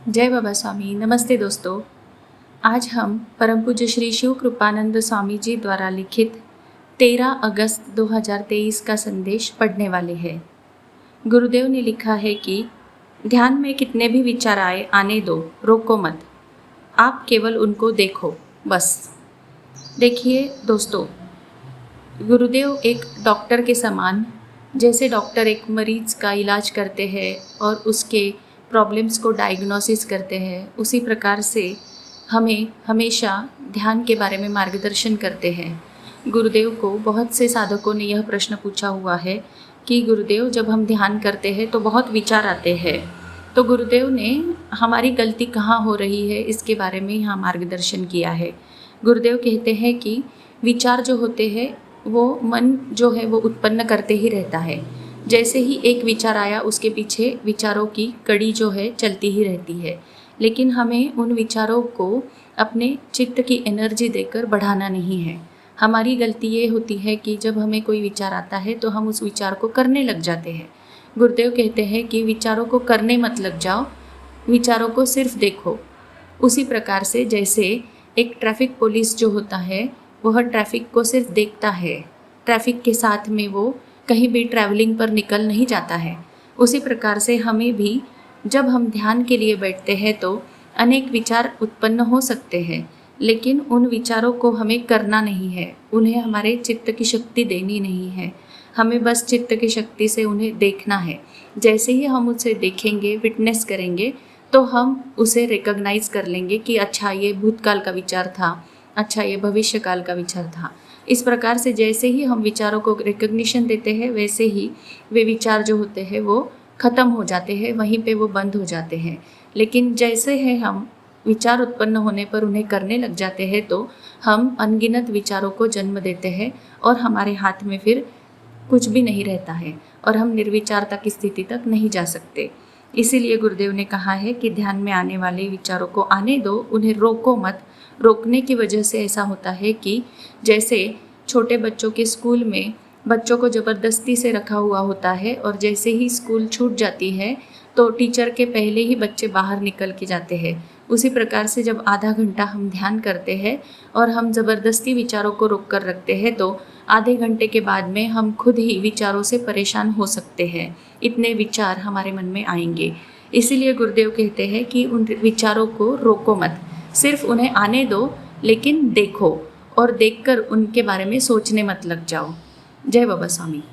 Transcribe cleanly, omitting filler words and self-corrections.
जय बाबा स्वामी। नमस्ते दोस्तों। आज हम परम पूज्य श्री शिव कृपानंद स्वामी जी द्वारा लिखित 13 अगस्त 2023 का संदेश पढ़ने वाले हैं। गुरुदेव ने लिखा है कि ध्यान में कितने भी विचार आए आने दो, रोको मत, आप केवल उनको देखो बस। देखिए दोस्तों, गुरुदेव एक डॉक्टर के समान, जैसे डॉक्टर एक मरीज़ का इलाज करते हैं और उसके प्रॉब्लम्स को डायग्नोसिस करते हैं, उसी प्रकार से हमें हमेशा ध्यान के बारे में मार्गदर्शन करते हैं। गुरुदेव को बहुत से साधकों ने यह प्रश्न पूछा हुआ है कि गुरुदेव, जब हम ध्यान करते हैं तो बहुत विचार आते हैं, तो गुरुदेव ने हमारी गलती कहाँ हो रही है इसके बारे में यहाँ मार्गदर्शन किया है। गुरुदेव कहते हैं कि विचार जो होते हैं वो मन जो है वो उत्पन्न करते ही रहता है। जैसे ही एक विचार आया उसके पीछे विचारों की कड़ी जो है चलती ही रहती है, लेकिन हमें उन विचारों को अपने चित्त की एनर्जी देकर बढ़ाना नहीं है। हमारी गलती ये होती है कि जब हमें कोई विचार आता है तो हम उस विचार को करने लग जाते हैं। गुरुदेव कहते हैं कि विचारों को करने मत लग जाओ, विचारों को सिर्फ देखो। उसी प्रकार से जैसे एक ट्रैफिक पुलिस जो होता है वह ट्रैफिक को सिर्फ देखता है, ट्रैफिक के साथ में वो कहीं भी ट्रैवलिंग पर निकल नहीं जाता है। उसी प्रकार से हमें भी जब हम ध्यान के लिए बैठते हैं तो अनेक विचार उत्पन्न हो सकते हैं, लेकिन उन विचारों को हमें करना नहीं है, उन्हें हमारे चित्त की शक्ति देनी नहीं है। हमें बस चित्त की शक्ति से उन्हें देखना है। जैसे ही हम उसे देखेंगे, विटनेस करेंगे, तो हम उसे रिकॉग्नाइज कर लेंगे कि अच्छा ये भूतकाल का विचार था, अच्छा ये भविष्य काल का विचार था। इस प्रकार से जैसे ही हम विचारों को रिकग्निशन देते हैं वैसे ही वे विचार जो होते हैं वो ख़त्म हो जाते हैं, वहीं पे वो बंद हो जाते हैं। लेकिन जैसे है हम विचार उत्पन्न होने पर उन्हें करने लग जाते हैं तो हम अनगिनत विचारों को जन्म देते हैं और हमारे हाथ में फिर कुछ भी नहीं रहता है और हम निर्विचारता की स्थिति तक नहीं जा सकते। इसीलिए गुरुदेव ने कहा है कि ध्यान में आने वाले विचारों को आने दो, उन्हें रोको मत। रोकने की वजह से ऐसा होता है कि जैसे छोटे बच्चों के स्कूल में बच्चों को ज़बरदस्ती से रखा हुआ होता है और जैसे ही स्कूल छूट जाती है तो टीचर के पहले ही बच्चे बाहर निकल के जाते हैं। उसी प्रकार से जब आधा घंटा हम ध्यान करते हैं और हम ज़बरदस्ती विचारों को रोक कर रखते हैं तो आधे घंटे के बाद में हम खुद ही विचारों से परेशान हो सकते हैं। इतने विचार हमारे मन में आएंगे। इसीलिए गुरुदेव कहते हैं कि उन विचारों को रोको मत, सिर्फ उन्हें आने दो, लेकिन देखो और देखकर उनके बारे में सोचने मत लग जाओ। जय बाबा स्वामी।